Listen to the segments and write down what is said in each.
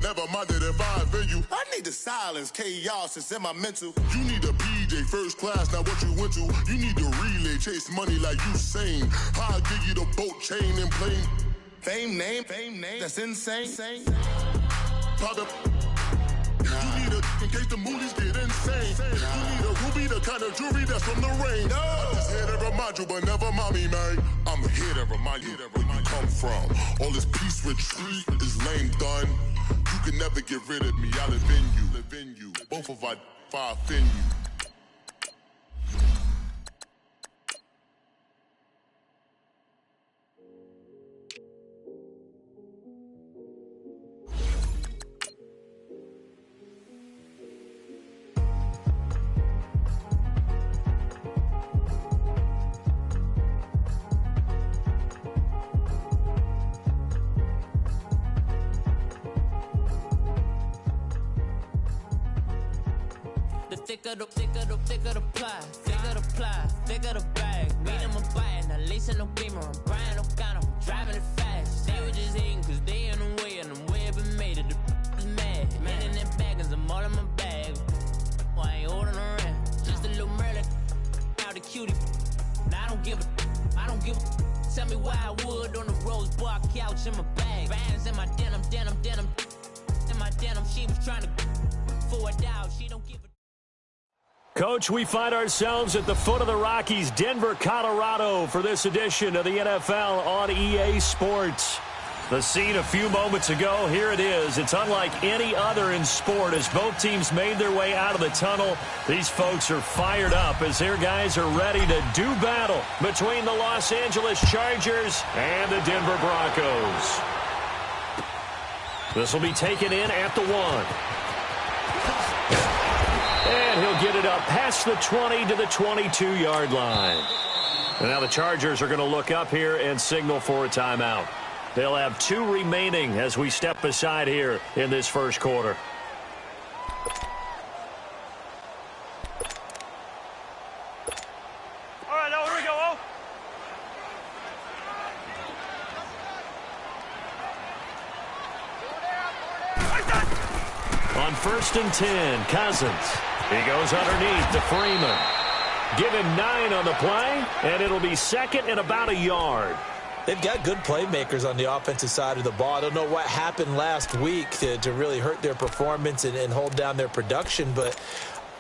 never minded if I offend you. I need the silence, chaos, it's in my mental. You need a PJ, first class, not what you went to. You need the relay, chase money like you sane. I'll give you the boat chain and plane. Fame name, that's insane. Pop up. You need a, in case the movies get insane. You need a ruby, the kind of jewelry that's from the rain. I'm just here to remind you, but never mind me, man. I'm here to remind you where you come from. All this peace retreat is lame done. You can never get rid of me, I live in you. Both of our five in you. Thicker the pie, thicker the bag. Meet him a bite, now lacing no beamer. I'm Brian O'Connor, I'm driving it fast. They were just hating cause they in the way, and I'm way up and made it. The is mad. Man in them baggins, I'm all in my bag. I ain't holding around. Just a little Merlin, out the cutie. Now I don't give a. Tell me why I would on the rose bar couch in my bag. Bands in my denim. In my denim, she was trying to forward out. She don't give a. Coach, we find ourselves at the foot of the Rockies, Denver, Colorado, for this edition of the NFL on EA Sports. The scene a few moments ago, here it is. It's unlike any other in sport as both teams made their way out of the tunnel. These folks are fired up as their guys are ready to do battle between the Los Angeles Chargers and the Denver Broncos. This will be taken in at the 1. And he'll get it up past the 20 to the 22-yard line. And now the Chargers are going to look up here and signal for a timeout. They'll have 2 remaining as we step aside here in this first quarter. All right, now here we go. On 1st and 10, Cousins. He goes underneath to Freeman. Give him 9 on the play, and it'll be second and about a yard. They've got good playmakers on the offensive side of the ball. I don't know what happened last week to really hurt their performance and hold down their production, but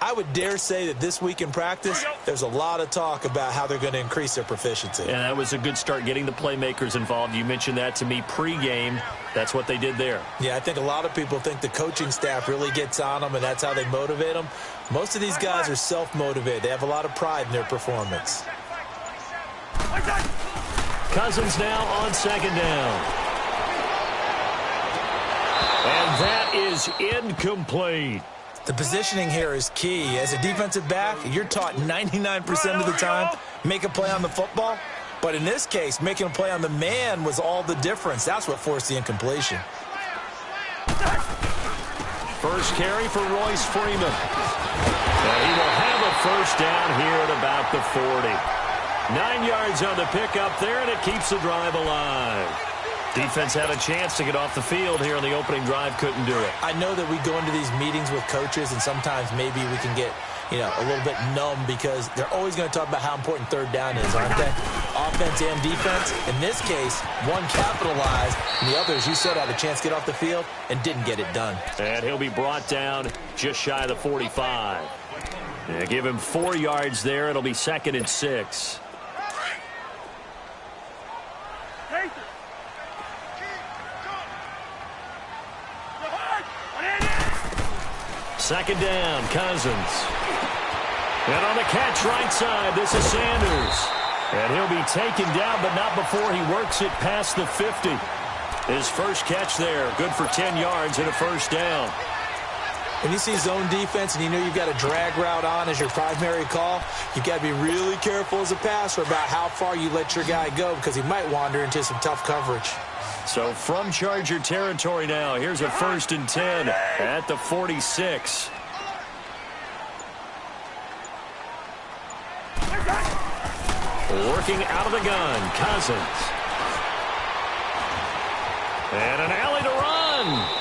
I would dare say that this week in practice, there's a lot of talk about how they're going to increase their proficiency. And that was a good start, getting the playmakers involved. You mentioned that to me pregame. That's what they did there. Yeah, I think a lot of people think the coaching staff really gets on them, and that's how they motivate them. Most of these guys are self-motivated. They have a lot of pride in their performance. Cousins now on 2nd down. And that is incomplete. The positioning here is key. As a defensive back, you're taught 99% of the time, make a play on the football. But in this case, making a play on the man was all the difference. That's what forced the incompletion. First carry for Royce Freeman. And he will have a first down here at about the 40. 9 yards on the pickup there, and it keeps the drive alive. Defense had a chance to get off the field here on the opening drive, couldn't do it. I know that we go into these meetings with coaches, and sometimes maybe we can get, a little bit numb because they're always going to talk about how important 3rd down is, aren't they? Offense and defense. In this case, one capitalized, and the other, as you said, had a chance to get off the field and didn't get it done. And he'll be brought down just shy of the 45. Yeah, give him 4 yards there. It'll be 2nd and 6. Second down, Cousins. And on the catch right side, this is Sanders. And he'll be taken down, but not before he works it past the 50. His first catch there, good for 10 yards and a first down. When you see zone defense and you know you've got a drag route on as your primary call, you've got to be really careful as a passer about how far you let your guy go because he might wander into some tough coverage. So from Charger territory now, here's a 1st and 10 at the 46. Working out of the gun, Cousins. And an alley to run.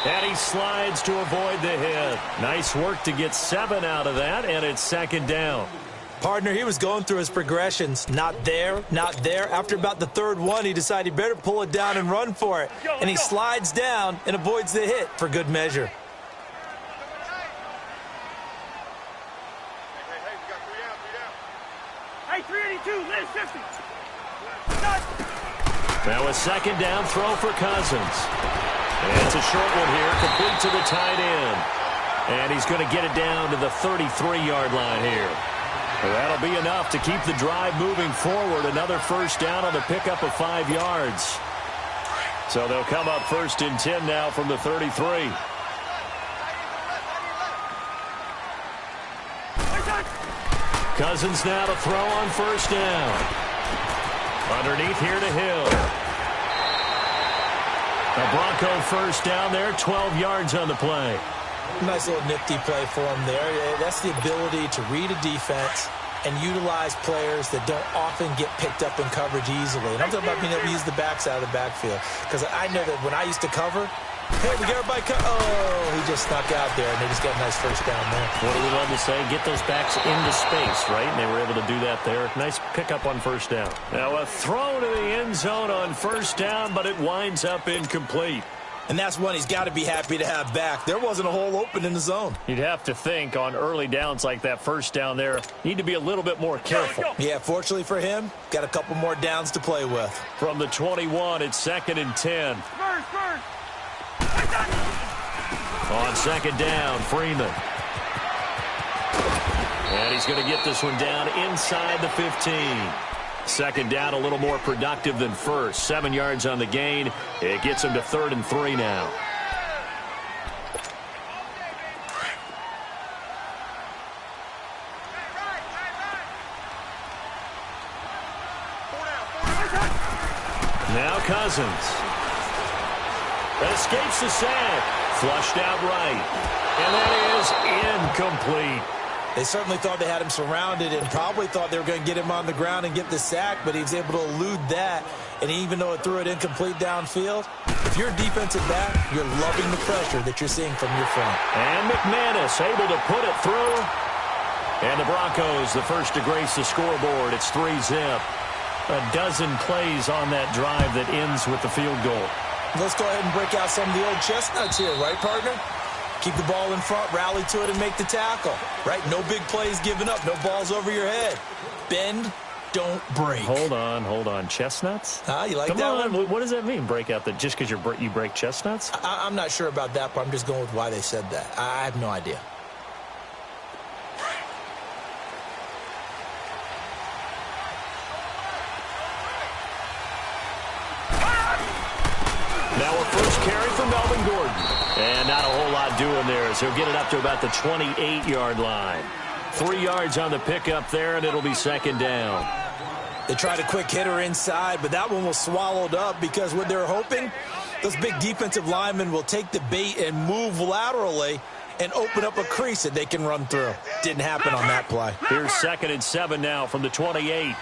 And he slides to avoid the hit. Nice work to get 7 out of that, and it's second down. Partner, he was going through his progressions. Not there, not there. After about the third one, he decided he better pull it down and run for it. And he slides down and avoids the hit for good measure. Hey, 382, Liz 50. Now a second down throw for Cousins. And it's a short one here, complete to the tight end. And he's going to get it down to the 33-yard line here. Well, that'll be enough to keep the drive moving forward. Another first down on the pickup of 5 yards. So they'll come up first and 10 now from the 33. Cousins now to throw on first down. Underneath here to Hill. A Bronco first down there, 12 yards on the play. Nice little nifty play for him there. That's the ability to read a defense and utilize players that don't often get picked up in coverage easily. And I'm talking about being able to use the backs out of the backfield. Because I know that when I used to cover, hey, we get everybody he just snuck out there, and they just got a nice first down there. What do we love to say? Get those backs into space, right? And they were able to do that there. Nice pickup on first down. Now a throw to the end zone on first down, but it winds up incomplete. And that's one he's got to be happy to have back. There wasn't a hole open in the zone. You'd have to think on early downs like that first down there, need to be a little bit more careful. Yeah, fortunately for him, got a couple more downs to play with. From the 21, it's second and 10. On second down, Freeman. And he's going to get this one down inside the 15. Second down, a little more productive than first. 7 yards on the gain. It gets him to 3rd and 3 now. Now Cousins. Escapes the sack. Flushed out right. And that is incomplete. They certainly thought they had him surrounded and probably thought they were going to get him on the ground and get the sack, but he was able to elude that. And even though it threw it incomplete downfield, if you're a defensive back, you're loving the pressure that you're seeing from your front. And McManus able to put it through. And the Broncos, the first to grace the scoreboard. It's 3-zip. A dozen plays on that drive that ends with the field goal. Let's go ahead and break out some of the old chestnuts here, right, partner? Keep the ball in front, rally to it, and make the tackle. Right? No big plays given up. No balls over your head. Bend, don't break. Hold on. Chestnuts? You like Come that on. one? What does that mean, break out? Just because you break chestnuts? I'm not sure about that, but I'm just going with why they said that. I have no idea. Now a first carry for Melvin Gordon. And not a whole lot doing there, so he'll get it up to about the 28-yard line. 3 yards on the pickup there, and it'll be second down. They tried a quick hitter inside, but that one was swallowed up because what they're hoping, those big defensive linemen will take the bait and move laterally and open up a crease that they can run through. Didn't happen on that play. Here's 2nd and 7 now from the 28.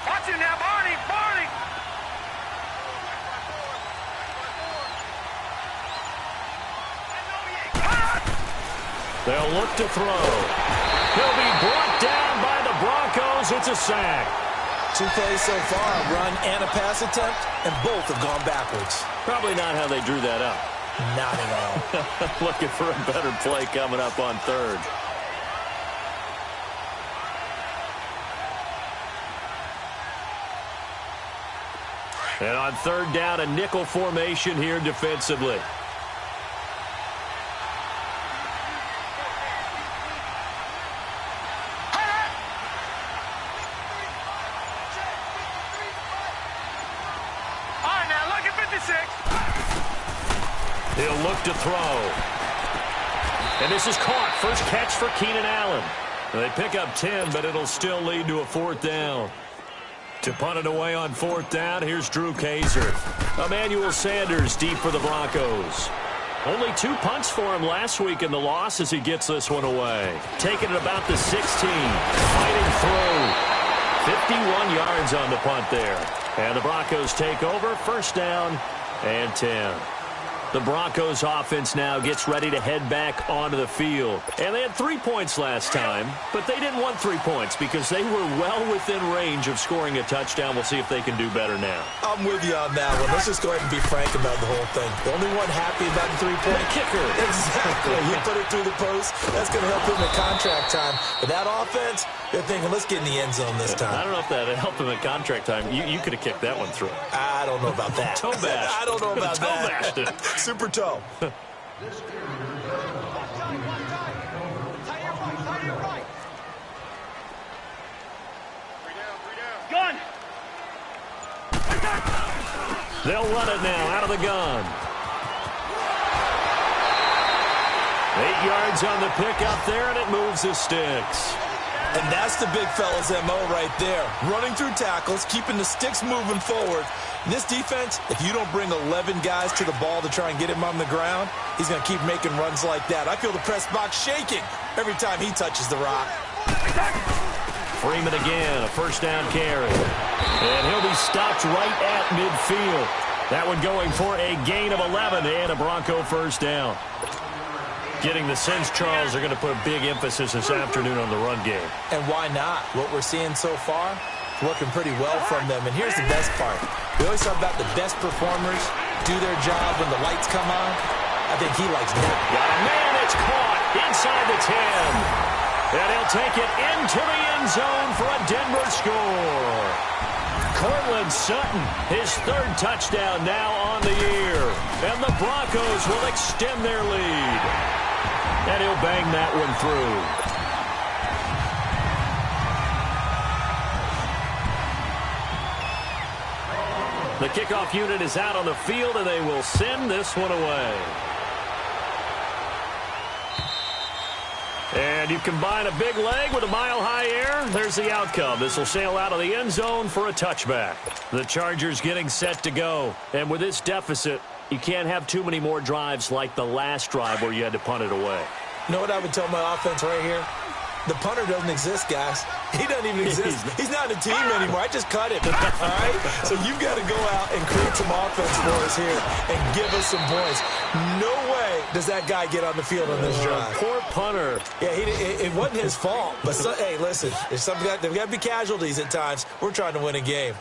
Watch it now, Barney. They'll look to throw. He'll be brought down by the Broncos. It's a sack. 2 plays so far, a run and a pass attempt, and both have gone backwards. Probably not how they drew that up. Not at all. Looking for a better play coming up on 3rd. And on 3rd down, a nickel formation here defensively. He'll look to throw. And this is caught. First catch for Keenan Allen. They pick up 10, but it'll still lead to a 4th down. To punt it away on 4th down, here's Drew Kaiser. Emmanuel Sanders deep for the Broncos. Only 2 punts for him last week in the loss as he gets this one away. Taking it about the 16. Fighting through. 51 yards on the punt there. And the Broncos take over, first down and 10. The Broncos offense now gets ready to head back onto the field. And they had 3 points last time, but they didn't want 3 points because they were well within range of scoring a touchdown. We'll see if they can do better now. I'm with you on that one. Let's just go ahead and be frank about the whole thing. The only one happy about the 3-point kicker. Exactly. You put it through the post. That's going to help him at contract time. But that offense, they're thinking, let's get in the end zone this time. I don't know if that helped him at contract time. You could have kicked that one through. I don't know about that. Toe bash. I don't know about toe that. Bashed it. Super toe. Gun! They'll run it now out of the gun. 8 yards on the pickup there, and it moves the sticks. And that's the big fella's MO right there. Running through tackles, keeping the sticks moving forward. In this defense, if you don't bring 11 guys to the ball to try and get him on the ground, he's going to keep making runs like that. I feel the press box shaking every time he touches the rock. Freeman again, a first down carry. And he'll be stopped right at midfield. That one going for a gain of 11 and a Bronco first down. Getting the sense, Charles, are going to put a big emphasis this afternoon on the run game. And why not? What we're seeing so far, working pretty well from them. And here's the best part. We always talk about the best performers do their job when the lights come on. I think he likes that. Got a man, it's caught inside the 10. And he'll take it into the end zone for a Denver score. Cortland Sutton, his third touchdown now on the year. And the Broncos will extend their lead. And he'll bang that one through. The kickoff unit is out on the field, and they will send this one away. And you combine a big leg with a mile-high air, there's the outcome. This will sail out of the end zone for a touchback. The Chargers getting set to go. And with this deficit, you can't have too many more drives like the last drive where you had to punt it away. You know what I would tell my offense right here? The punter doesn't exist, guys. He doesn't even exist. He's not a team anymore. I just cut him. All right? So you've got to go out and create some offense for us here and give us some points. No way does that guy get on the field on this drive. Poor punter. Yeah, it wasn't his fault. But, hey, listen, there's got to be casualties at times. We're trying to win a game.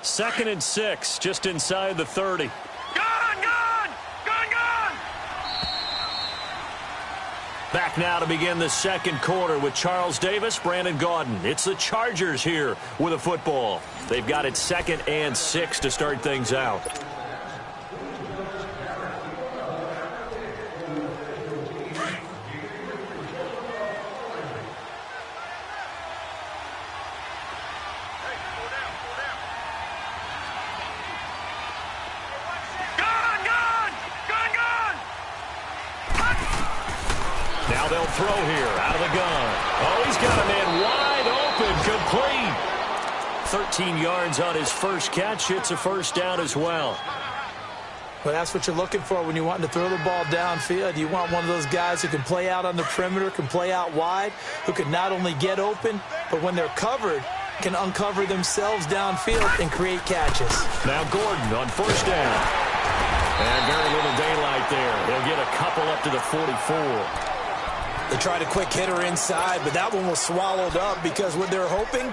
Second and 6, just inside the 30. Back now to begin the second quarter with Charles Davis, Brandon Gaudin. It's the Chargers here with a football. They've got it 2nd and 6 to start things out. Now they'll throw here out of the gun. Oh, he's got a man wide open, complete. 13 yards on his first catch. It's a first down as well. Well, that's what you're looking for when you want to throw the ball downfield. You want one of those guys who can play out on the perimeter, can play out wide, who can not only get open, but when they're covered, can uncover themselves downfield and create catches. Now Gordon on first down. And very little daylight there. They'll get a couple up to the 44. They tried a quick hitter inside, but that one was swallowed up because what they're hoping,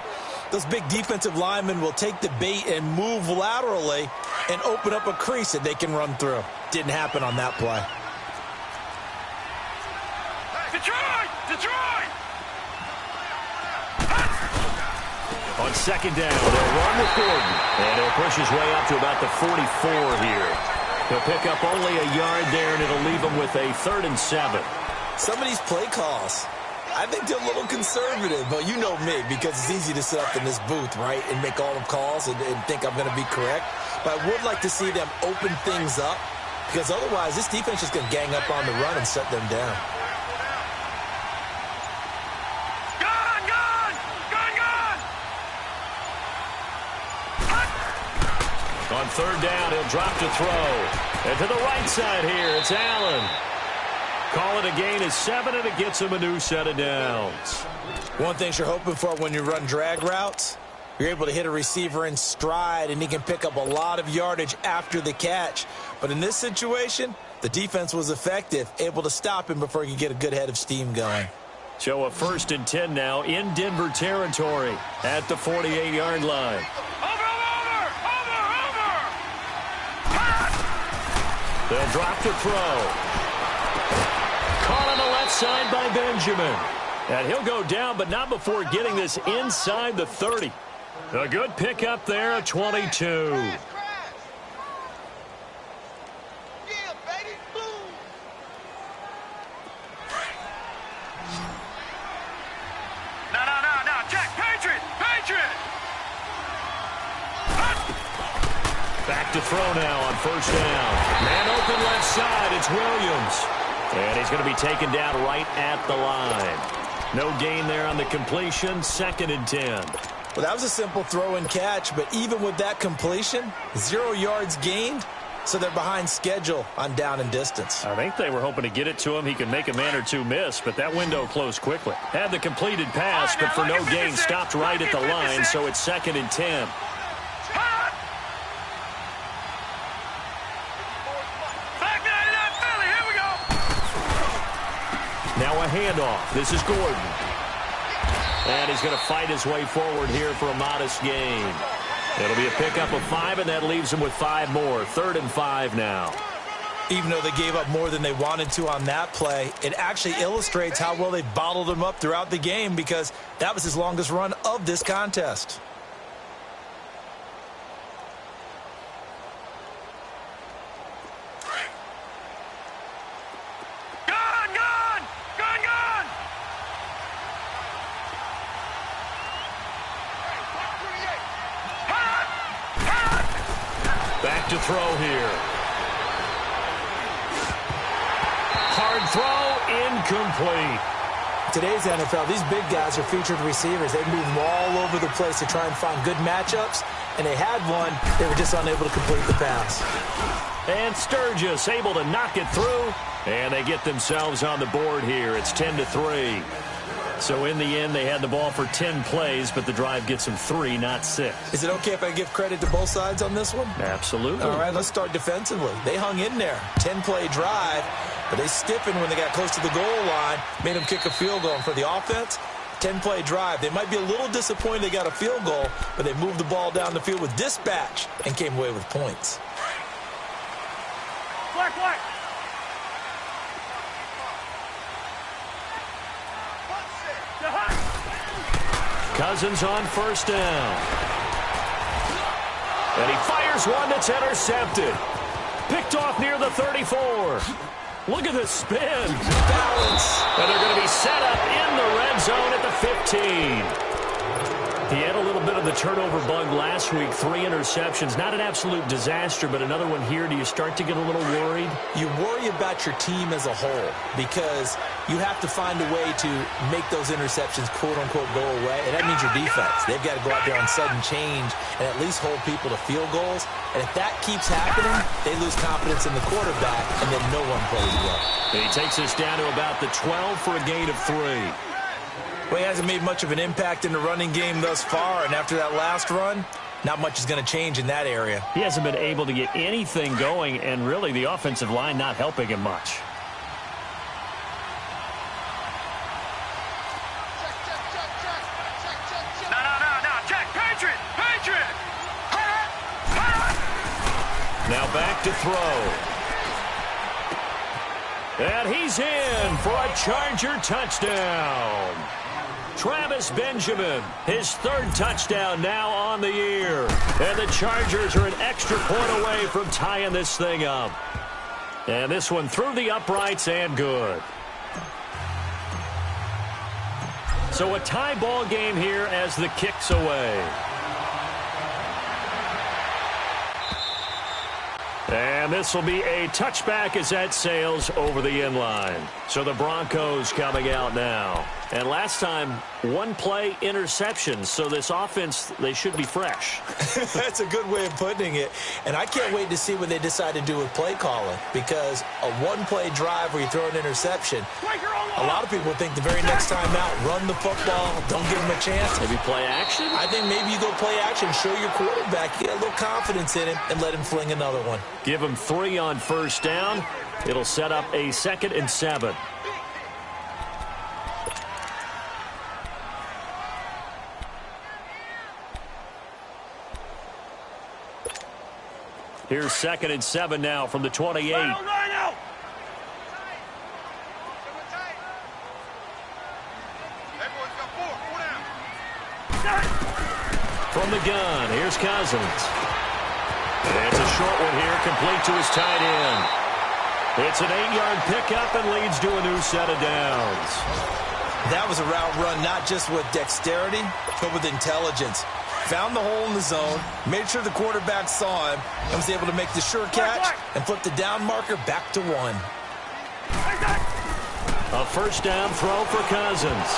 those big defensive linemen will take the bait and move laterally and open up a crease that they can run through. Didn't happen on that play. Detroit! On second down, they'll run with Gordon. And he'll push his way up to about the 44 here. He'll pick up only a yard there, and it'll leave him with a 3rd and 7. Some of these play calls, I think they're a little conservative, but you know me, because it's easy to sit up in this booth, right, and make all the calls and think I'm going to be correct. But I would like to see them open things up, because otherwise this defense is going to gang up on the run and shut them down. On third down, he'll drop to throw. And to the right side here, it's Allen. call it a gain of 7, and it gets him a new set of downs. One thing you're hoping for when you run drag routes, you're able to hit a receiver in stride, and he can pick up a lot of yardage after the catch. But in this situation, the defense was effective, able to stop him before he could get a good head of steam going. So a 1st and 10 now in Denver territory at the 48-yard line. Over! They'll drop to throw. Caught on the left side by Benjamin. And he'll go down, but not before getting this inside the 30. A good pickup there at 22. No, Jack, Patriot! Back to throw now on 1st down. Man open left side, it's Williams. And he's going to be taken down right at the line. No gain there on the completion, 2nd and 10. Well, that was a simple throw and catch, but even with that completion, 0 yards gained, so they're behind schedule on down and distance. I think they were hoping to get it to him. He could make a man or two miss, but that window closed quickly. Had the completed pass, but for no gain, stopped right at the line, so it's 2nd and 10. Now a handoff. This is Gordon. And he's going to fight his way forward here for a modest gain. It'll be a pickup of 5, and that leaves him with 5 more. 3rd and 5 now. Even though they gave up more than they wanted to on that play, it actually illustrates how well they bottled him up throughout the game, because that was his longest run of this contest. Back to throw here. Hard throw, incomplete. Today's NFL, these big guys are featured receivers. They move them all over the place to try and find good matchups, and they had one. They were just unable to complete the pass. And Sturgis able to knock it through, and they get themselves on the board here. It's 10-3. So in the end, they had the ball for 10 plays, but the drive gets them 3, not 6. Is it okay if I give credit to both sides on this one? Absolutely. All right, let's start defensively. They hung in there. 10-play drive, but they stiffened when they got close to the goal line, made them kick a field goal. And for the offense, 10-play drive. They might be a little disappointed they got a field goal, but they moved the ball down the field with dispatch and came away with points. Black. Cousins on 1st down. And he fires one that's intercepted. Picked off near the 34. Look at the spin. Balance. And they're going to be set up in the red zone at the 15. He had a little bit of the turnover bug last week, 3 interceptions. Not an absolute disaster, but another one here. Do you start to get a little worried? You worry about your team as a whole, because you have to find a way to make those interceptions, quote-unquote, go away, and that means your defense. They've got to go out there on sudden change and at least hold people to field goals, and if that keeps happening, they lose confidence in the quarterback, and then no one plays well. And he takes us down to about the 12 for a gain of 3. Well, he hasn't made much of an impact in the running game thus far, and after that last run, not much is going to change in that area. He hasn't been able to get anything going, and really the offensive line not helping him much. No, Jack, Patriot! Now back to throw. And he's in for a Charger touchdown. Travis Benjamin, his 3rd touchdown now on the year. And the Chargers are an extra point away from tying this thing up. And this one through the uprights and good. So a tie ball game here as the kick's away. And this will be a touchback as that sails over the end line. So the Broncos coming out now. And last time, one-play interception. So this offense, they should be fresh. That's a good way of putting it. And I can't wait to see what they decide to do with play calling, because a one-play drive where you throw an interception, a lot of people think the very next time out, run the football, don't give them a chance. Maybe play action? I think maybe you go play action, show your quarterback, get a little confidence in him, and let him fling another one. Give him 3 on first down. It'll set up a 2nd and 7. Here's 2nd and 7 now from the 28. From the gun, here's Cousins. It's a short one here, complete to his tight end. It's an 8-yard pickup and leads to a new set of downs. That was a route run not just with dexterity, but with intelligence. Found the hole in the zone, made sure the quarterback saw him, and was able to make the sure catch and flip the down marker back to 1. A first down throw for Cousins.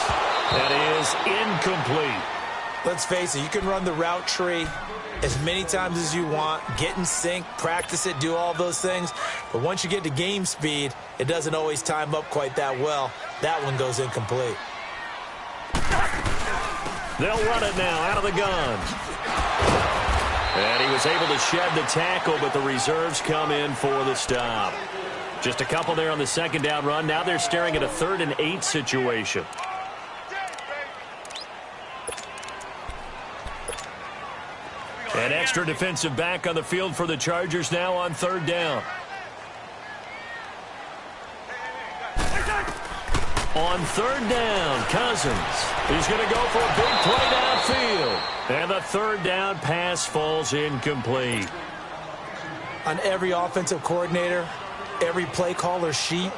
That is incomplete. Let's face it, you can run the route tree as many times as you want, get in sync, practice it, do all those things. But once you get to game speed, it doesn't always time up quite that well. That one goes incomplete. They'll run it now out of the gun. And he was able to shed the tackle, but the reserves come in for the stop. Just a couple there on the 2nd down run. Now they're staring at a 3rd and 8 situation. An extra defensive back on the field for the Chargers now on 3rd down. On 3rd down, Cousins. He's going to go for a big play downfield. And the 3rd down pass falls incomplete. On every offensive coordinator, every play caller sheet,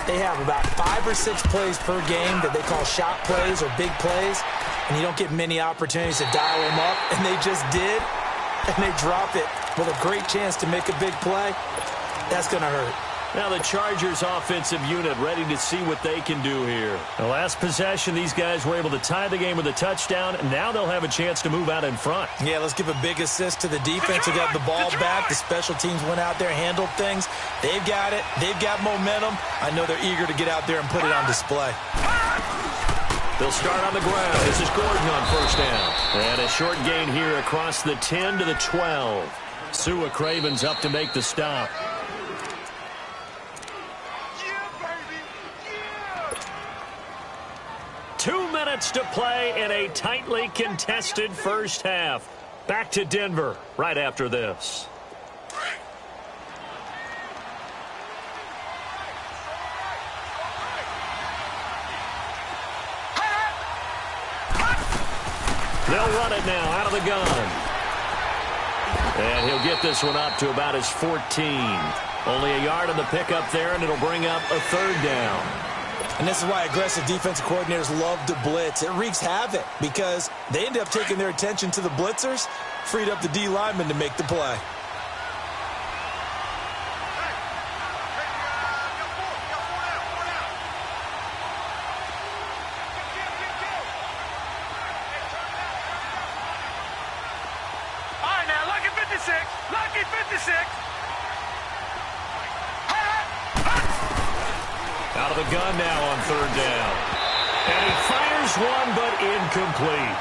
they have about 5 or 6 plays per game that they call shot plays or big plays. And you don't get many opportunities to dial them up. And they just did. And they drop it with a great chance to make a big play. That's going to hurt. Now the Chargers offensive unit ready to see what they can do here. The last possession, these guys were able to tie the game with a touchdown, and now they'll have a chance to move out in front. Yeah, let's give a big assist to the defense who got the ball back. The special teams went out there, handled things. They've got it. They've got momentum. I know they're eager to get out there and put it on display. They'll start on the ground. This is Gordon on first down. And a short gain here across the 10 to the 12. Sua Craven's up to make the stop. Yeah, 2 minutes to play in a tightly contested first half. Back to Denver right after this. They'll run it now out of the gun. And he'll get this one up to about his 14. Only a yard on the pickup there, and it'll bring up a 3rd down. And this is why aggressive defensive coordinators love to blitz. It wreaks havoc because they end up taking their attention to the blitzers, freed up the D lineman to make the play. Lucky 56. Out of the gun now on 3rd down. And he fires one, but incomplete.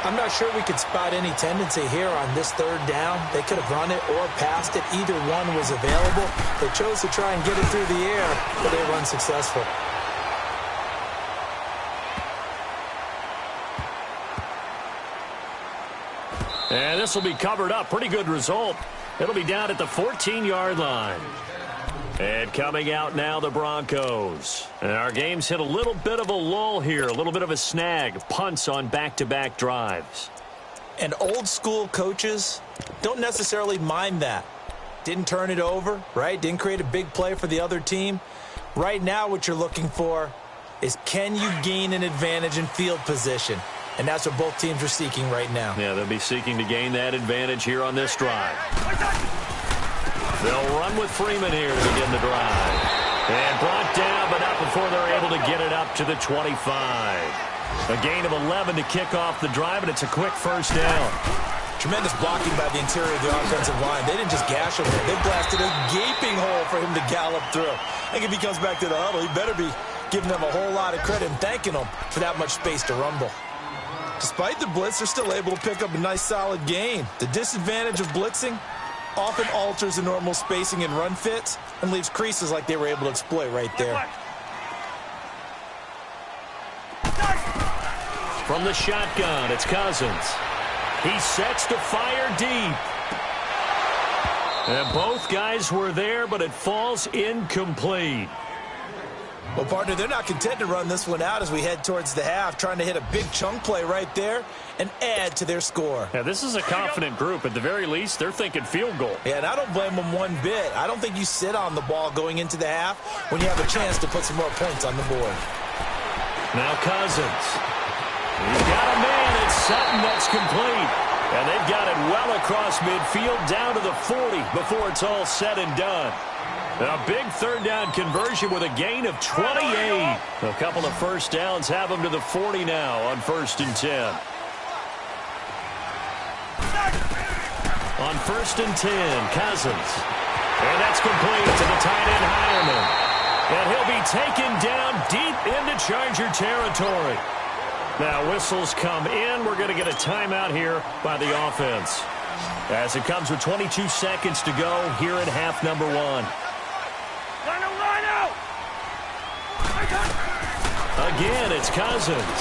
I'm not sure we could spot any tendency here on this 3rd down. They could have run it or passed it. Either one was available. They chose to try and get it through the air, but they were unsuccessful. And this will be covered up. Pretty good result. It'll be down at the 14-yard line. And coming out now, the Broncos. And our game's hit a little bit of a lull here, a little bit of a snag. Punts on back-to-back drives. And old-school coaches don't necessarily mind that. Didn't turn it over, right? Didn't create a big play for the other team. Right now, what you're looking for is, can you gain an advantage in field position? And that's what both teams are seeking right now. Yeah, they'll be seeking to gain that advantage here on this drive. They'll run with Freeman here to begin the drive. And brought down, but not before they're able to get it up to the 25. A gain of 11 to kick off the drive, and it's a quick first down. Tremendous blocking by the interior of the offensive line. They didn't just gash him. They blasted a gaping hole for him to gallop through. I think if he comes back to the huddle, he better be giving them a whole lot of credit and thanking them for that much space to rumble. Despite the blitz, they're still able to pick up a nice, solid gain. The disadvantage of blitzing often alters the normal spacing and run fits and leaves creases like they were able to exploit right there. From the shotgun, it's Cousins. He sets to fire deep. And both guys were there, but it falls incomplete. Well, partner, they're not content to run this one out as we head towards the half, trying to hit a big chunk play right there and add to their score. Yeah, this is a confident group. At the very least, they're thinking field goal. Yeah, and I don't blame them one bit. I don't think you sit on the ball going into the half when you have a chance to put some more points on the board. Now Cousins. He's got a man. It's Sutton that's complete. And they've got it well across midfield down to the 40 before it's all said and done. A big third down conversion with a gain of 28. A couple of first downs have them to the 40 now on 1st and 10. On 1st and 10, Cousins. And that's complete to the tight end Hireman. And he'll be taken down deep into Charger territory. Now whistles come in. We're going to get a timeout here by the offense. As it comes with 22 seconds to go here in half number 1. Again, it's Cousins.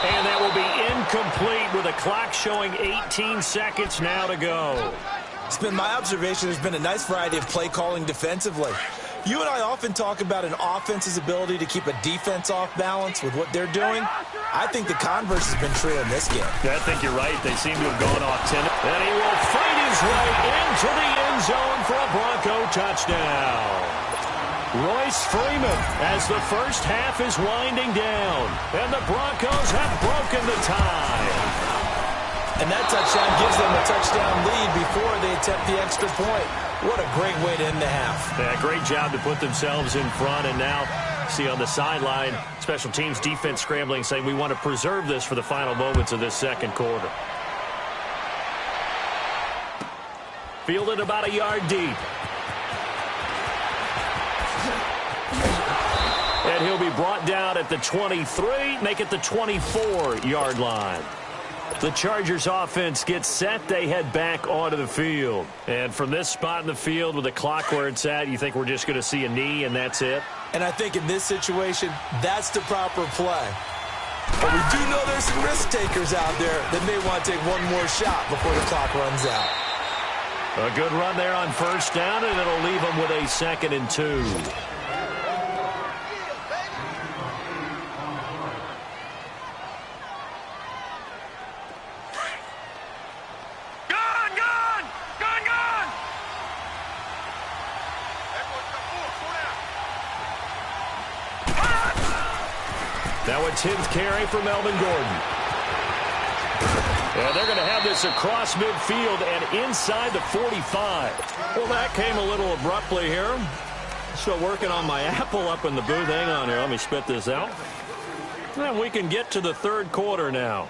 And that will be incomplete with a clock showing 18 seconds now to go. It's been my observation there's been a nice variety of play calling defensively. You and I often talk about an offense's ability to keep a defense off balance with what they're doing. I think the converse has been true in this game. Yeah, I think you're right. They seem to have gone off 10. And he will fight his way into the end zone for a Bronco touchdown. Royce Freeman as the first half is winding down. And the Broncos have broken the tie. And that touchdown gives them a touchdown lead before they attempt the extra point. What a great way to end the half. Yeah, great job to put themselves in front. And now, see on the sideline, special teams defense scrambling, saying we want to preserve this for the final moments of this second quarter. Fielded about a yard deep. And he'll be brought down at the 23, make it the 24-yard line. The Chargers offense gets set. They head back onto the field. And from this spot in the field with the clock where it's at, you think we're just going to see a knee and that's it? And I think in this situation, that's the proper play. But we do know there's some risk takers out there that may want to take one more shot before the clock runs out. A good run there on first down, and it'll leave them with a 2nd and 2. Now a 10th carry for Melvin Gordon. And they're going to have this across midfield and inside the 45. Well, that came a little abruptly here. Still working on my apple up in the booth. Hang on here. Let me spit this out. And we can get to the third quarter now.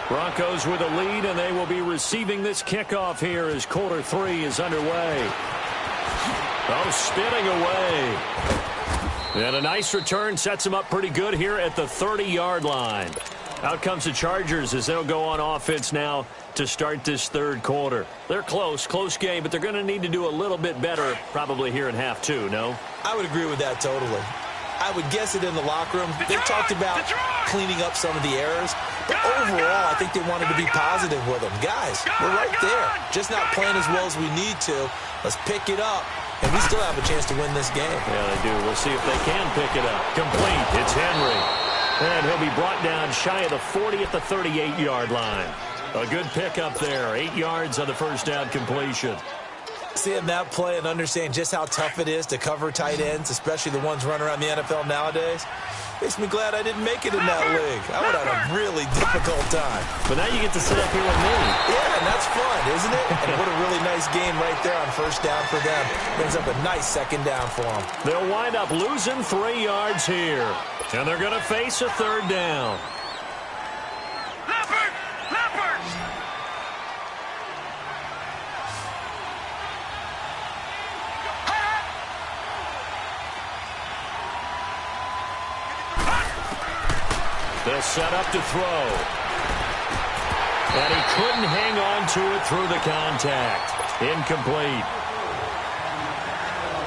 Broncos with a lead, and they will be receiving this kickoff here as quarter 3 is underway. Oh, spinning away. And a nice return sets them up pretty good here at the 30-yard line. Out comes the Chargers as they'll go on offense now to start this third quarter. They're close game, but they're going to need to do a little bit better probably here in half 2, no? I would agree with that totally. I would guess it in the locker room. They talked about cleaning up some of the errors, but overall, I think they wanted to be positive with them. Guys, we're right there. Just not playing as well as we need to. Let's pick it up. And we still have a chance to win this game. Yeah, they do. We'll see if they can pick it up. Complete. It's Henry. And he'll be brought down shy of the 40 at the 38-yard line. A good pickup there. 8 yards on the first down completion. Seeing that play and understanding just how tough it is to cover tight ends, especially the ones running around the NFL nowadays, Makes me glad I didn't make it in that league. I would have had a really difficult time. But now you get to sit up here with me. Yeah, and that's fun, isn't it? And what a really nice game right there on first down for them. Brings up a nice second down for them. They'll wind up losing 3 yards here. And they're going to face a third down. Leopard! Leopard! They'll set up to throw. And he couldn't hang on to it through the contact. Incomplete.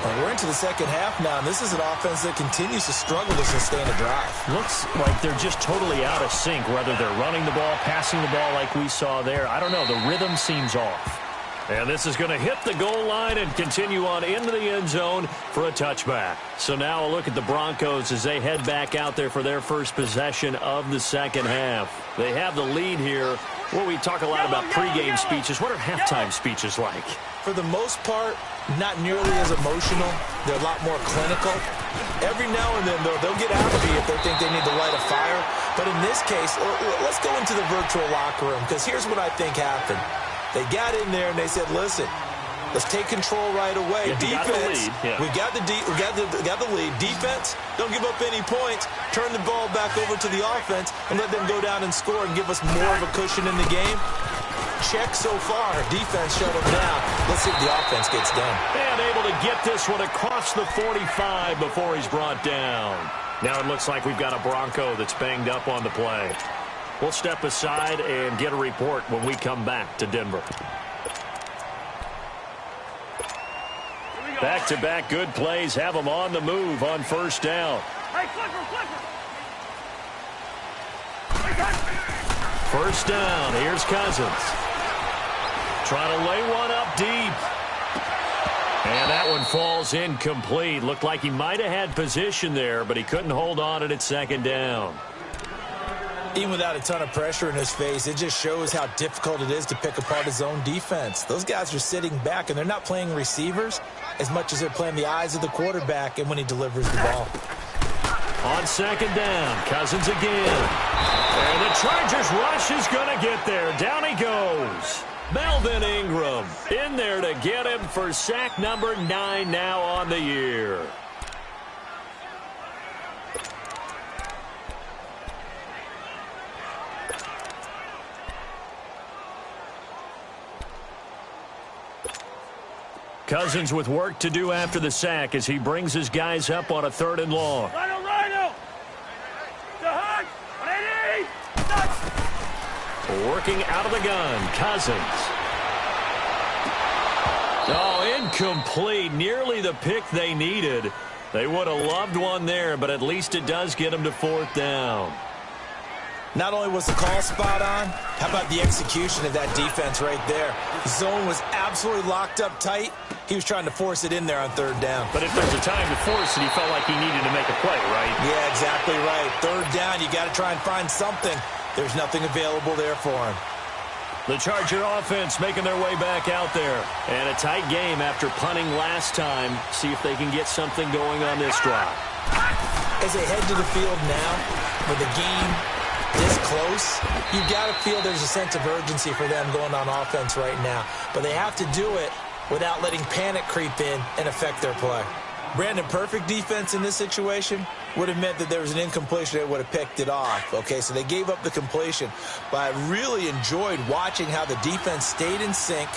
Well, we're into the second half now, and this is an offense that continues to struggle to sustain a drive. Looks like they're just totally out of sync, whether they're running the ball, passing the ball like we saw there. I don't know. The rhythm seems off. And this is going to hit the goal line and continue on into the end zone for a touchback. So now a look at the Broncos as they head back out there for their first possession of the second half. They have the lead here. Well, we talk a lot about pregame speeches. What are halftime speeches like? For the most part, not nearly as emotional. They're a lot more clinical. Every now and then, though, they'll get after you if they think they need to light a fire. But in this case, let's go into the virtual locker room, because here's what I think happened. They got in there and they said, listen, let's take control right away. Yeah, defense, we got the lead. Defense, don't give up any points. Turn the ball back over to the offense and let them go down and score and give us more of a cushion in the game. Check so far. Defense shut them down. Let's see if the offense gets done. And able to get this one across the 45 before he's brought down. Now it looks like we've got a Bronco that's banged up on the play. We'll step aside and get a report when we come back to Denver. Back-to-back good plays have them on the move on first down. Hey, Clipper! First down, here's Cousins. Trying to lay one up deep. And that one falls incomplete. Looked like he might have had position there, but he couldn't hold on at second down. Even without a ton of pressure in his face, it just shows how difficult it is to pick apart his own defense. Those guys are sitting back, and they're not playing receivers as much as they're playing the eyes of the quarterback and when he delivers the ball. On second down, Cousins again. And the Chargers rush is going to get there. Down he goes. Melvin Ingram in there to get him for sack number 9 now on the year. Cousins with work to do after the sack as he brings his guys up on a 3rd and long. Rhino! The hunt! 180! Working out of the gun, Cousins. Oh, incomplete. Nearly the pick they needed. They would have loved one there, but at least it does get them to 4th down. Not only was the call spot on, how about the execution of that defense right there? The zone was absolutely locked up tight. He was trying to force it in there on 3rd down. But if there's a time to force it, he felt like he needed to make a play, right? Yeah, exactly right. 3rd down, you got to try and find something. There's nothing available there for him. The Charger offense making their way back out there. And a tight game after punting last time. See if they can get something going on this drive. As they head to the field now, with the game this close, you got to feel there's a sense of urgency for them going on offense right now. But they have to do it without letting panic creep in and affect their play. Brandon, perfect defense in this situation would have meant that there was an incompletion that would have picked it off. Okay, so they gave up the completion. But I really enjoyed watching how the defense stayed in sync,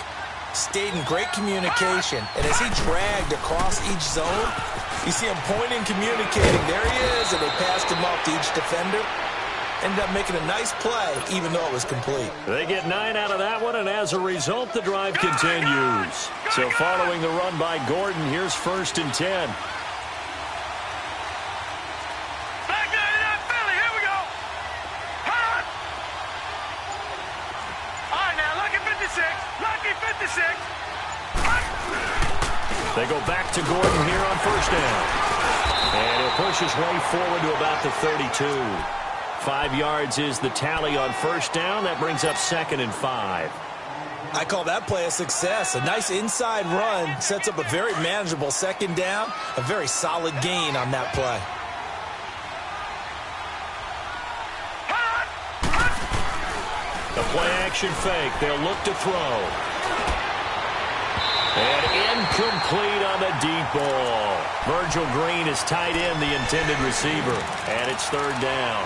stayed in great communication. And as he dragged across each zone, you see him pointing, communicating. There he is, and they passed him off to each defender. Ended up making a nice play, even though it was complete. They get 9 out of that one, and as a result, the drive continues. So following the run by Gordon, here's 1st and 10. Back into that Philly, here we go! Hot! All right, now, lucky 56, lucky 56. They go back to Gordon here on 1st down. And he'll push his way forward to about the 32. 5 yards is the tally on 1st down. That brings up 2nd and 5. I call that play a success. A nice inside run sets up a very manageable 2nd down. A very solid gain on that play. The play-action fake. They'll look to throw. And incomplete on the deep ball. Virgil Green is tied in, the intended receiver. And it's third down.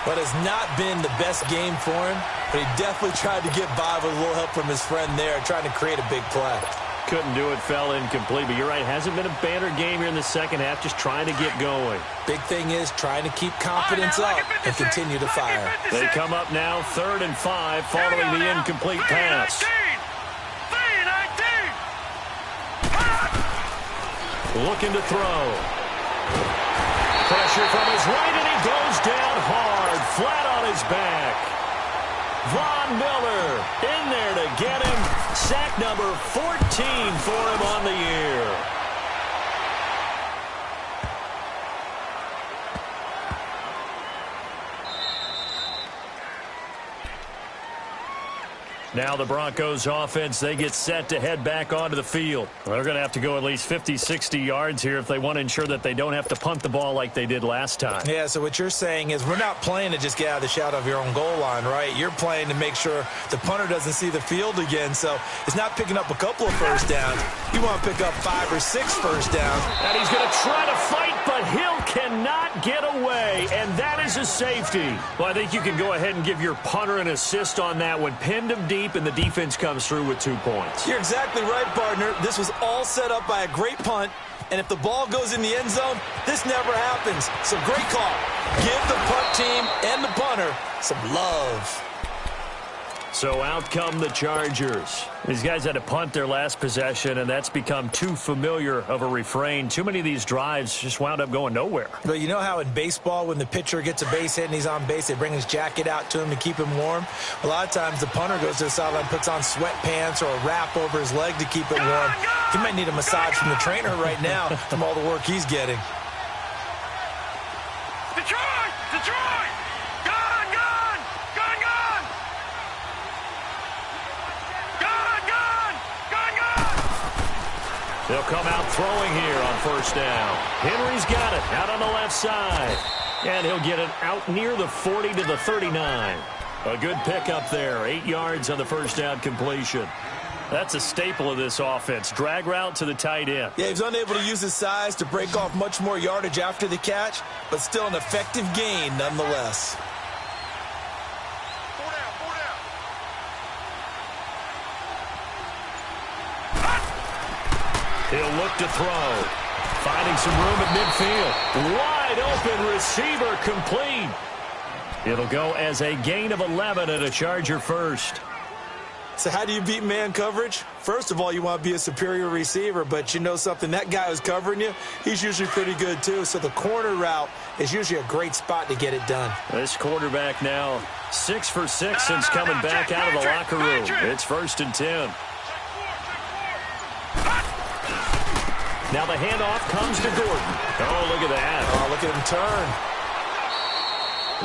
But it's not been the best game for him, but he definitely tried to get by with a little help from his friend there, trying to create a big play. Couldn't do it, fell incomplete. But you're right, hasn't been a banner game here in the second half, just trying to get going. Big thing is trying to keep confidence up and continue to fire. They come up now, 3rd and 5, following the incomplete pass. Looking to throw. Pressure from his right, and he goes down hard, flat on his back. Von Miller in there to get him. Sack number 14 for him on the year. Now the Broncos offense, they get set to head back onto the field. They're going to have to go at least 50, 60 yards here if they want to ensure that they don't have to punt the ball like they did last time. Yeah, so what you're saying is we're not playing to just get out of the shadow of your own goal line, right? You're playing to make sure the punter doesn't see the field again. So it's not picking up a couple of first downs. You want to pick up 5 or 6 first downs. And he's going to try to fight, but Hill cannot get away, and that is a safety. Well, I think you can go ahead and give your punter an assist on that one. Pinned him deep, and the defense comes through with 2 points. You're exactly right, partner. This was all set up by a great punt, and if the ball goes in the end zone, this never happens. So great call. Give the punt team and the punter some love. So out come the Chargers. These guys had to punt their last possession, and that's become too familiar of a refrain. Too many of these drives just wound up going nowhere. But you know how in baseball, when the pitcher gets a base hit and he's on base, they bring his jacket out to him to keep him warm? A lot of times the punter goes to the sideline, puts on sweatpants or a wrap over his leg to keep it warm. He might need a massage from the trainer right now from all the work he's getting. Detroit! Detroit! Gone! Gone! Gone! Gone! Gone! Gone! Gone! Gone! They'll come out throwing here on first down. Henry's got it out on the left side. And he'll get it out near the 40 to the 39. A good pickup there. 8 yards on the first down completion. That's a staple of this offense. Drag route to the tight end. Yeah, he's unable to use his size to break off much more yardage after the catch, but still an effective gain nonetheless. He'll look to throw. Finding some room at midfield. Wide open receiver complete. It'll go as a gain of 11 and a Charger first. So how do you beat man coverage? First of all, you want to be a superior receiver, but you know something, that guy who's covering you, he's usually pretty good too. So the corner route is usually a great spot to get it done. This quarterback now 6 for 6 since coming back out of the locker room. It's 1st and 10. Now the handoff comes to Gordon. Oh, look at that. Oh, look at him turn.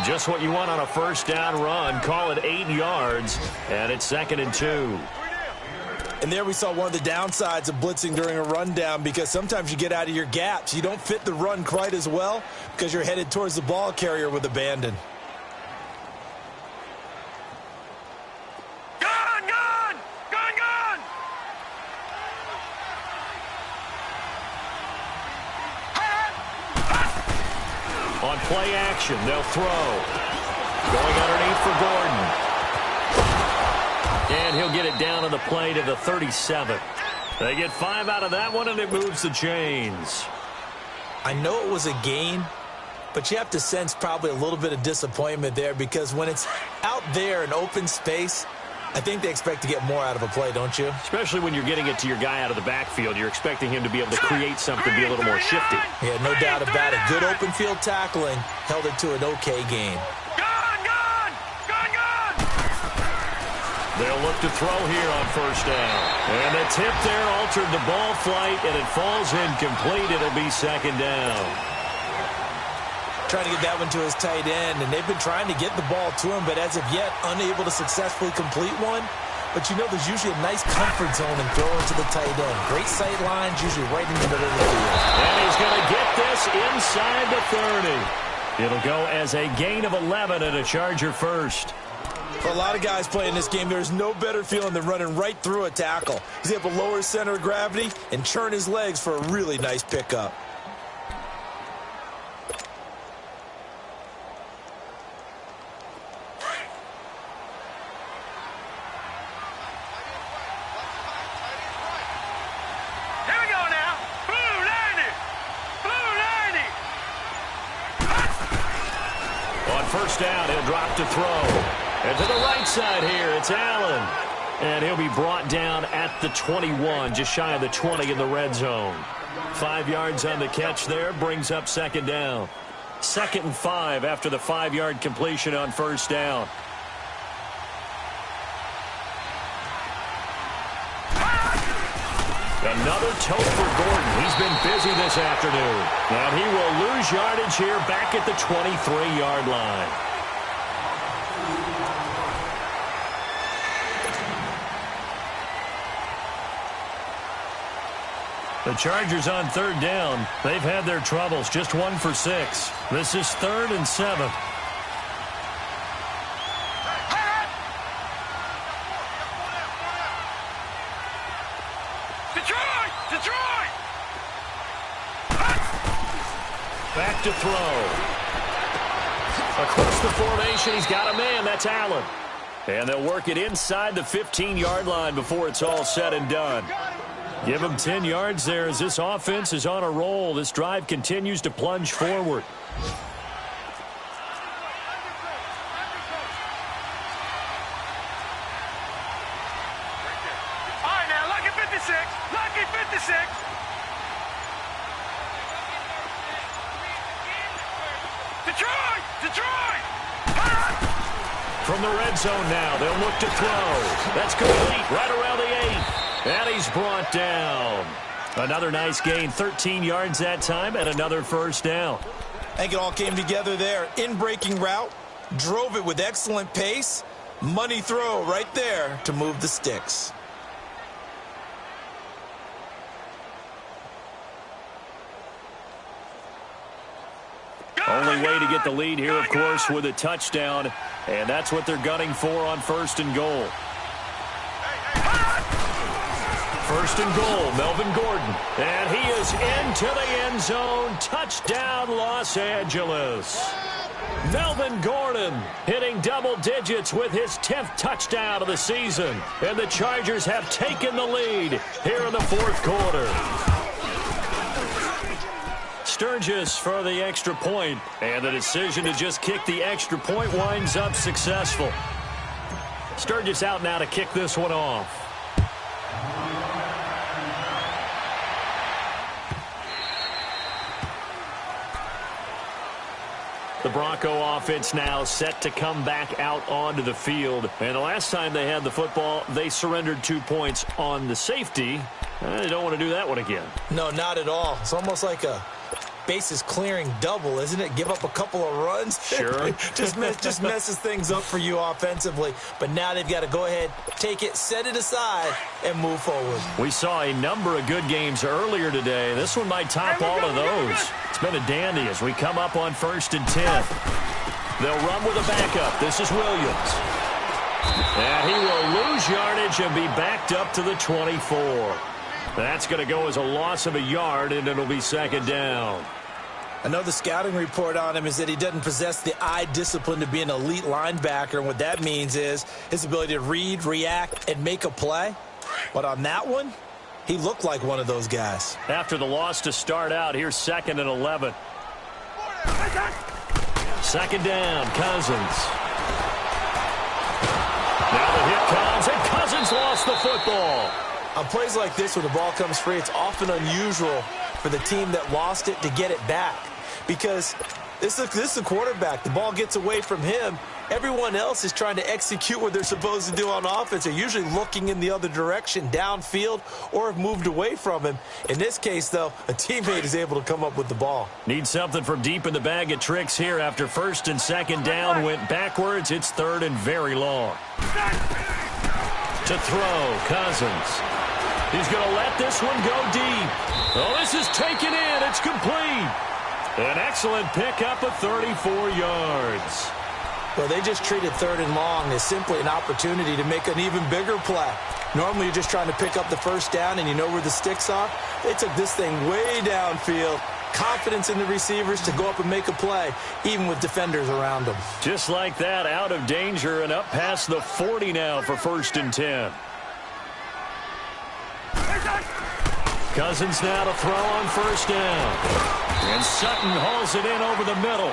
Just what you want on a first down run. Call it 8 yards, and it's 2nd and 2. And there we saw one of the downsides of blitzing during a rundown, because sometimes you get out of your gaps. You don't fit the run quite as well because you're headed towards the ball carrier with abandon. Gone! Gone! Gone! Gone! On play action, they'll throw. Going underneath for Gordon. And he'll get it down on the play to the 37. They get 5 out of that one, and it moves the chains. I know it was a gain, but you have to sense probably a little bit of disappointment there, because when it's out there in open space, I think they expect to get more out of a play, don't you? Especially when you're getting it to your guy out of the backfield. You're expecting him to be able to create something, be a little more shifty. Yeah, no doubt about it. Good open field tackling held it to an okay game. Gone! Gone! Gone! Gone! They'll look to throw here on first down. And the tip there altered the ball flight, and it falls incomplete. It'll be 2nd down. Trying to get that one to his tight end, and they've been trying to get the ball to him, but as of yet, unable to successfully complete one. But you know, there's usually a nice comfort zone in throwing to the tight end. Great sight lines, usually right in the middle of the field. And he's going to get this inside the 30. It'll go as a gain of 11 and a Charger first. For a lot of guys playing this game, there's no better feeling than running right through a tackle. He's able to lower his center of gravity and turn his legs for a really nice pickup. First down, he'll drop to throw. And to the right side here, it's Allen. And he'll be brought down at the 21, just shy of the 20 in the red zone. 5 yards on the catch there, brings up second down. 2nd and 5 after the 5-yard completion on first down. Another tote for Gordon. He's been busy this afternoon. And he will lose yardage here back at the 23-yard line. The Chargers on third down. They've had their troubles. Just 1 for 6. This is 3rd and 7. Back to throw. Across the formation, he's got a man. That's Allen. And they'll work it inside the 15-yard line before it's all said and done. Give him 10 yards there as this offense is on a roll. This drive continues to plunge forward. All right, now, lucky 56. Lucky 56. Detroit! Detroit! From the red zone now, they'll look to throw. That's complete right around the 8. And he's brought down. Another nice gain, 13 yards that time, and another first down. I think it all came together there. In-breaking route, drove it with excellent pace. Money throw right there to move the sticks. Only way to get the lead here, of course, with a touchdown. And that's what they're gunning for on 1st and goal. 1st and goal, Melvin Gordon. And he is into the end zone. Touchdown, Los Angeles. Melvin Gordon hitting double digits with his 10th touchdown of the season. And the Chargers have taken the lead here in the 4th quarter. Sturgis for the extra point, and the decision to just kick the extra point winds up successful. Sturgis out now to kick this one off. The Bronco offense now set to come back out onto the field. And the last time they had the football, they surrendered 2 points on the safety. They don't want to do that one again. No, not at all. It's almost like a bases clearing double, isn't it? Give up a couple of runs. Sure. just messes things up for you offensively. But now they've got to go ahead, take it, set it aside, and move forward. We saw a number of good games earlier today. This one might top all of those. It's been a dandy as we come up on 1st and 10. They'll run with a backup. This is Williams. And he will lose yardage and be backed up to the 24. That's going to go as a loss of a yard, and it'll be 2nd down. I know the scouting report on him is that he doesn't possess the eye discipline to be an elite linebacker, and what that means is his ability to read, react, and make a play. But on that one, he looked like one of those guys. After the loss to start out, here's 2nd and 11. 2nd down, Cousins. Now the hit comes, and Cousins lost the football. On plays like this where the ball comes free, it's often unusual for the team that lost it to get it back. Because this is the quarterback. The ball gets away from him. Everyone else is trying to execute what they're supposed to do on offense. They're usually looking in the other direction, downfield, or have moved away from him. In this case, though, a teammate is able to come up with the ball. Need something from deep in the bag of tricks here after 1st and 2nd down. Went backwards. It's 3rd and very long. To throw, Cousins. He's going to let this one go deep. Oh, this is taken in. It's complete. An excellent pickup of 34 yards. Well, they just treated 3rd and long as simply an opportunity to make an even bigger play. Normally, you're just trying to pick up the first down and you know where the sticks are. They took this thing way downfield. Confidence in the receivers to go up and make a play, even with defenders around them. Just like that, out of danger and up past the 40 now for 1st and 10. Cousins now to throw on 1st down. And Sutton hauls it in over the middle.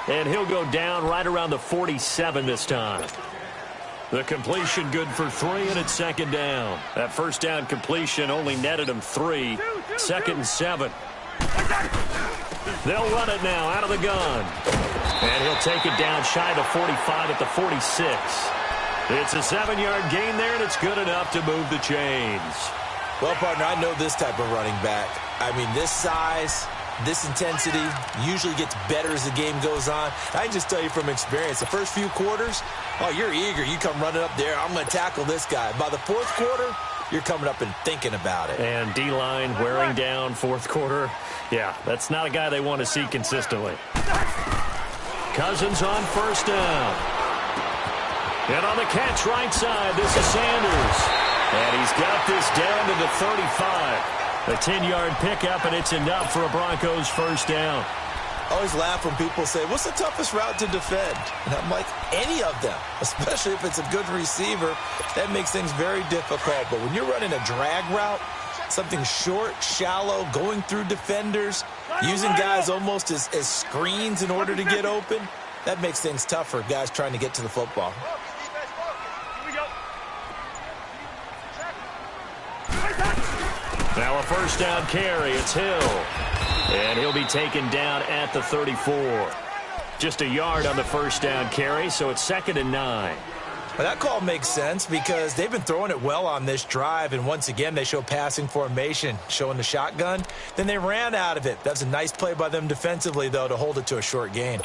And he'll go down right around the 47 this time. The completion good for 3, and it's 2nd down. That 1st down completion only netted him 3. 2nd and 7. They'll run it now out of the gun. And he'll take it down shy of the 45 at the 46. It's a 7-yard gain there, and it's good enough to move the chains. Well, partner, I know this type of running back. I mean, this size, this intensity usually gets better as the game goes on. I can just tell you from experience, the first few quarters, oh, you're eager. You come running up there, I'm going to tackle this guy. By the 4th quarter, you're coming up and thinking about it. And D-line wearing down 4th quarter. Yeah, that's not a guy they want to see consistently. Cousins on 1st down. And on the catch right side, this is Sanders. And he's got this down to the 35. A 10-yard pickup, and it's enough for a Broncos 1st down. I always laugh when people say, what's the toughest route to defend? And I'm like, any of them, especially if it's a good receiver. That makes things very difficult. But when you're running a drag route, something short, shallow, going through defenders, using guys almost as screens in order to get open, that makes things tough for guys trying to get to the football. Now a 1st down carry. It's Hill. And he'll be taken down at the 34. Just a yard on the 1st down carry, so it's 2nd and 9. Well, that call makes sense because they've been throwing it well on this drive, and once again they show passing formation, showing the shotgun. Then they ran out of it. That's a nice play by them defensively, though, to hold it to a short gain.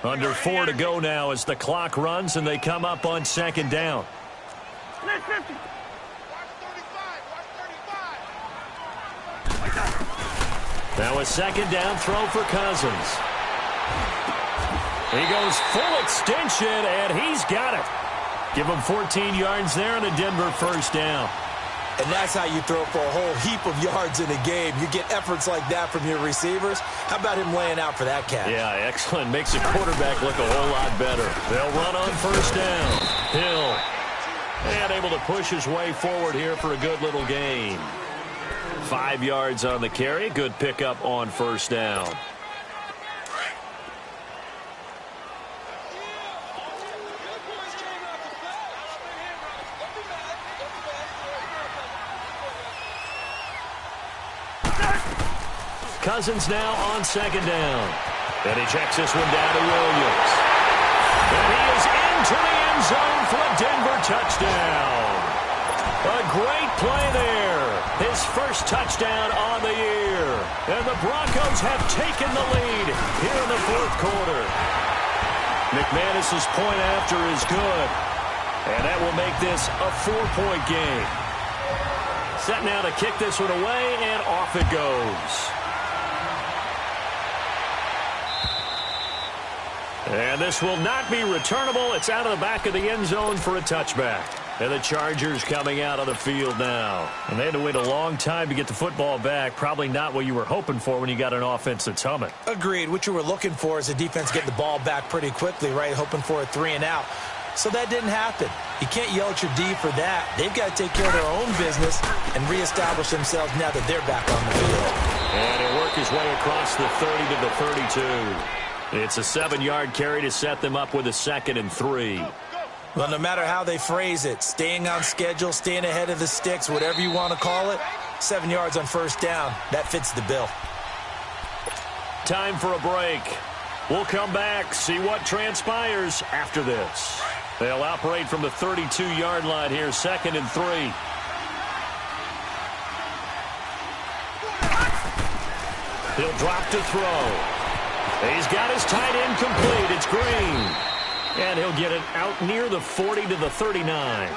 Under 4 to go now as the clock runs, and they come up on 2nd down. Now a 2nd down throw for Cousins. He goes full extension, and he's got it. Give him 14 yards there and a Denver 1st down. And that's how you throw for a whole heap of yards in a game. You get efforts like that from your receivers. How about him laying out for that catch? Yeah, excellent. Makes the quarterback look a whole lot better. They'll run on 1st down. Hill. And able to push his way forward here for a good little gain. 5 yards on the carry. Good pickup on 1st down. Cousins now on 2nd down. And he checks this one down to Williams. And he is into the end zone for a Denver touchdown. A great play there. His 1st touchdown on the year. And the Broncos have taken the lead here in the 4th quarter. McManus's point after is good. And that will make this a 4-point game. Set now to kick this one away, and off it goes. And this will not be returnable. It's out of the back of the end zone for a touchback. And the Chargers coming out on the field now. And they had to wait a long time to get the football back. Probably not what you were hoping for when you got an offense that's humming. Agreed. What you were looking for is the defense getting the ball back pretty quickly, right? Hoping for a 3 and out. So that didn't happen. You can't yell at your D for that. They've got to take care of their own business and reestablish themselves now that they're back on the field. And he'll work his way across the 30 to the 32. It's a 7-yard carry to set them up with a 2nd and 3. Well, no matter how they phrase it, staying on schedule, staying ahead of the sticks, whatever you want to call it, 7 yards on 1st down, that fits the bill. Time for a break. We'll come back, see what transpires after this. They'll operate from the 32-yard line here, 2nd and 3. He'll drop to throw. He's got his tight end complete. It's Green. And he'll get it out near the 40 to the 39.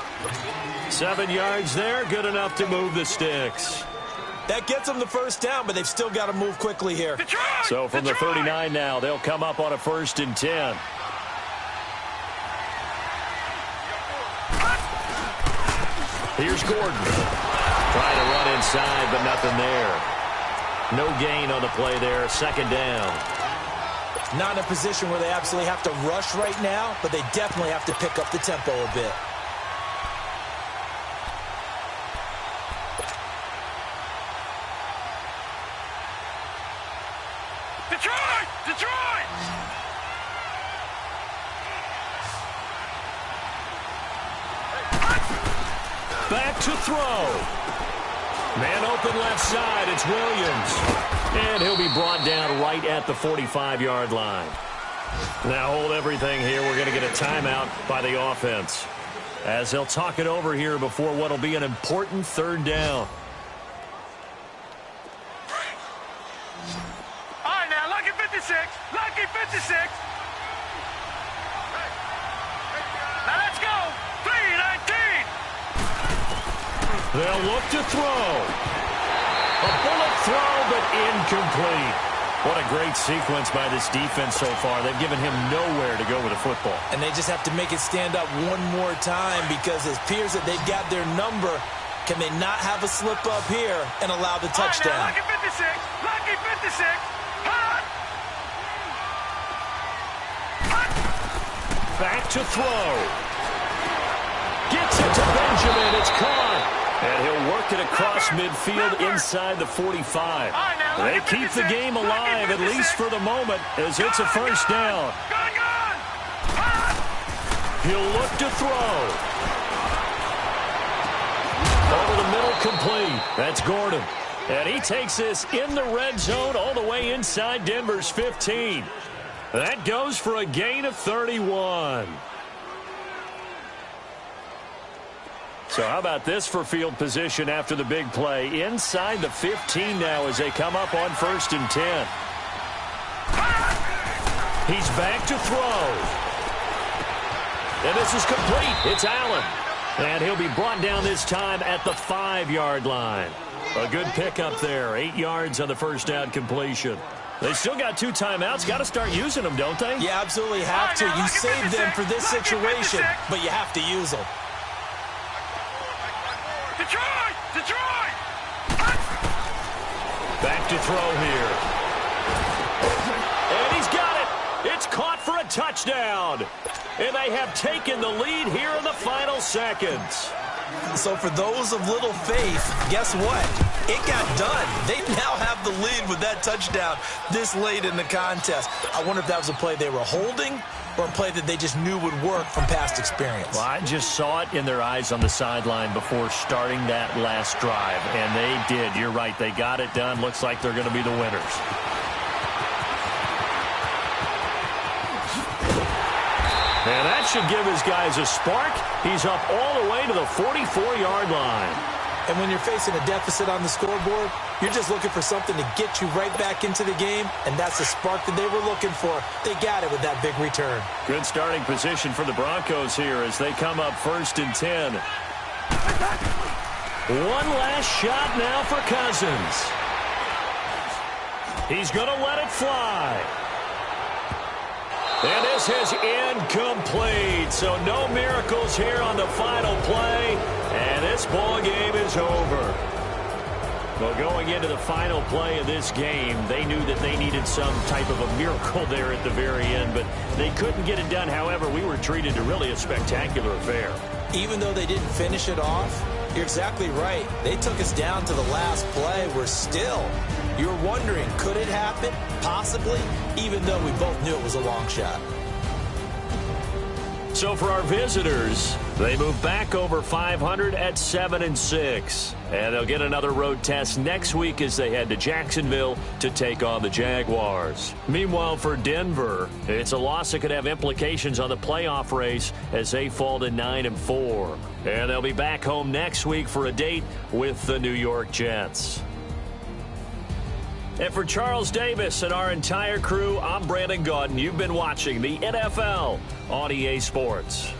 7 yards there, good enough to move the sticks. That gets them the first down, but they've still got to move quickly here. So from the 39 now, they'll come up on a 1st and 10. Here's Gordon. Trying to run inside, but nothing there. No gain on the play there. 2nd down. Not in a position where they absolutely have to rush right now, but they definitely have to pick up the tempo a bit. Detroit! Detroit! Back to throw. Man open left side. It's Williams. And he'll be brought down right at the 45-yard line. Now hold everything here. We're going to get a timeout by the offense, as they'll talk it over here before what will be an important 3rd down. All right, now, lucky 56. Lucky 56. Now let's go. 3-19. They'll look to throw. A bullet throw, but incomplete. What a great sequence by this defense so far. They've given him nowhere to go with the football. And they just have to make it stand up one more time, because it appears that they've got their number. Can they not have a slip up here and allow the touchdown? All right, now, lucky 56. Lucky 56. Hot. Hot. Back to throw. Gets it to Benjamin. It's caught. And he'll work it across midfield inside the 45. They keep the game alive, at least for the moment, as it's a 1st down. He'll look to throw. Over the middle, complete. That's Gordon. And he takes this in the red zone all the way inside Denver's 15. That goes for a gain of 31. So how about this for field position after the big play? Inside the 15 now as they come up on 1st and 10. He's back to throw. And this is complete. It's Allen. And he'll be brought down this time at the 5-yard line. A good pickup there. 8 yards on the 1st down completion. They still got 2 timeouts. Got to start using them, don't they? You absolutely have to. You save them for this situation, but you have to use them. Detroit! Detroit! Back to throw here. And he's got it. It's caught for a touchdown. And they have taken the lead here in the final seconds. So for those of little faith, guess what? It got done. They now have the lead with that touchdown this late in the contest. I wonder if that was a play they were holding or a play that they just knew would work from past experience. Well, I just saw it in their eyes on the sideline before starting that last drive, and they did. You're right. They got it done. Looks like they're going to be the winners. And that should give his guys a spark. He's up all the way to the 44-yard line. And when you're facing a deficit on the scoreboard, you're just looking for something to get you right back into the game, and that's the spark that they were looking for. They got it with that big return. Good starting position for the Broncos here as they come up 1st and 10. One last shot now for Cousins. He's going to let it fly. And this is incomplete, so no miracles here on the final play, and this ball game is over. Well, going into the final play of this game, they knew that they needed some type of a miracle there at the very end, but they couldn't get it done. However, we were treated to really a spectacular affair. Even though they didn't finish it off, you're exactly right. They took us down to the last play. We're still, you're wondering, could it happen? Possibly, even though we both knew it was a long shot. So for our visitors, they move back over 500 at 7-6. And they'll get another road test next week as they head to Jacksonville to take on the Jaguars. Meanwhile, for Denver, it's a loss that could have implications on the playoff race as they fall to 9-4. And they'll be back home next week for a date with the New York Jets. And for Charles Davis and our entire crew, I'm Brandon Gaudin. You've been watching the NFL on EA Sports.